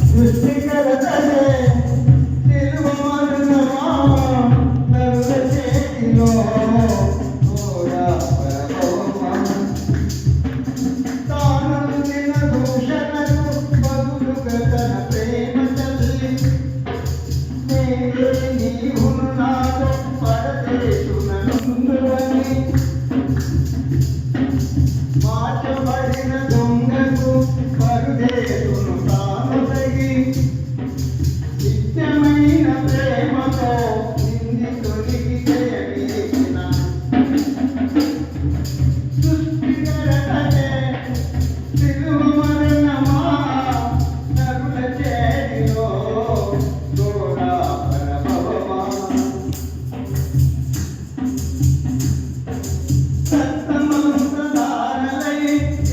సృష్టికర్తనే నిలువ మరణమా నరుల చేతిలో ఓరా పరమమా తానందిన దూషణకు బదులుగా తన ప్రేమ తల్లి నేనే నీవును నాతో పరదేశుననుందువని మార్చబడిన దొంగకు పరుదేశును తాను తగి నిత్యమైన ప్రేమతో నిందితునికి జయమిచ్చిన సృష్టికర్తనే సిలువ మరణమా నరుల చేతిలో ఘోర పరభవమా సత్తమంతదారలై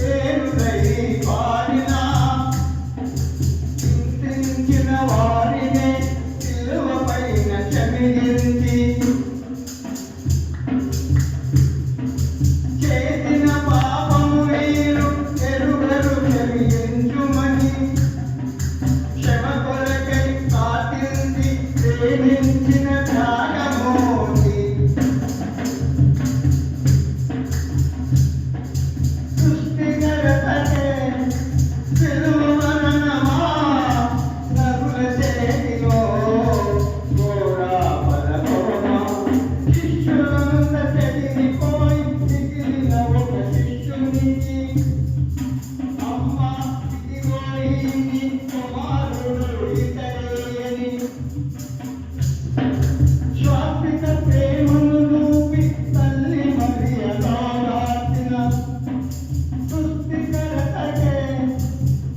ఏరులై పాడిన చింతించిన వారినే సిలువ పైన క్షమించి చేసిన పాపము వీరు ఎరుగరు క్షమించుమని క్షమ కొరకై కాటించి ప్రేమించిన త్యాగమూర్తి సృష్టికర్తనే సిలువ మరణమా నరుల చేతిలో ఘోర పరభవమా శిష్యులంతా చెదిరిపోయి మిగిలిన ఒక శిష్యునికి అమ్మ ఇదిగో ఈ కుమారుడు ఇతడేయని శాశ్వత ప్రేమను చూపి తల్లి మరియలో దాచిన సృష్టికర్తనే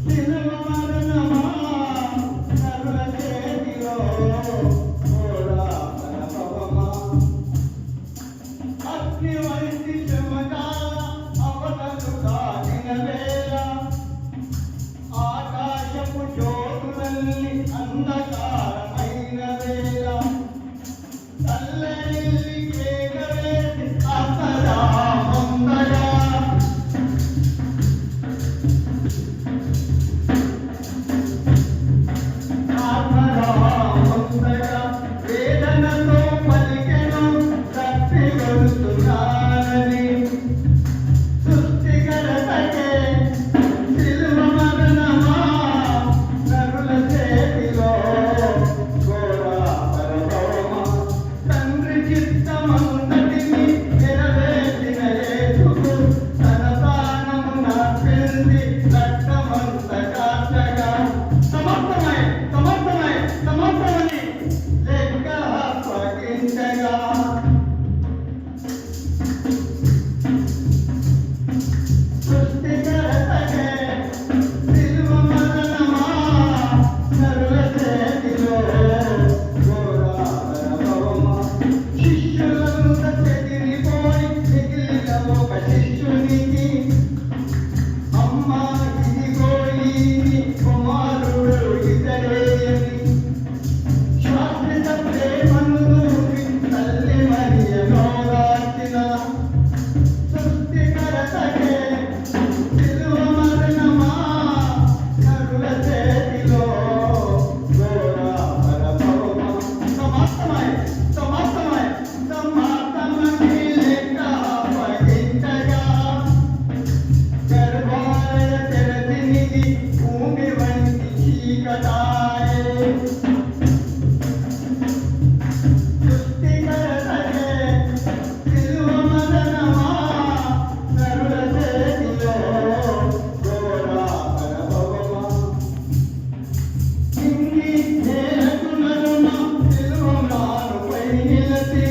సిలువ మరణమా నరుల చేతిలో ఘోర పరభవమా అగ్ని వంటి శ్రమకాల అవతలు దాటిన వేళ ఆకాశపు జ్యోతులన్నీ అంధకారమైన వేళ తల్లెల్లి కేకవేసి ఆర్తనామందగా వేదనతో పలికెను తప్పిగొడుతున్నానని సృష్టికర్తనే సిలువ మరణమా నరుల చేతిలో ఘోర పరభవమా తండ్రి చిత్తమంతటిని నెరవేర్చిన యేసుకు తన ప్రాణము నర్పించి రక్తమంత కార్చగా సమర్థమని లెక్క అప్పగించగా సృష్టికర్తనే సిలువ మరణమా నరుల చేతిలో ఘోర పరభవమా శిష్యులంతా చెదిరిపోయి మిగిలిన ఒక శిష్యునికి అమ్మ ఇదిగో ఈ కుమారుడు ఇతడేయని శాశ్వత ప్రేమను చూపి తల్లి మరియలో దాచిన సృష్టికర్తనే సిలువ మరణమా నరుల చేతిలో ఘోర పరభవమా సమాప్తమని లెక్క అప్పగించగా గర్భాలయ తెరచినిది భూమి వంటి చీకటాయే సృష్టికర్తనే సిలువ మరణమా నరుల చేతిలో ఘోర పరభవమా ఇంగి నేలకు నరుణ సిలువ మారుపై నిలచి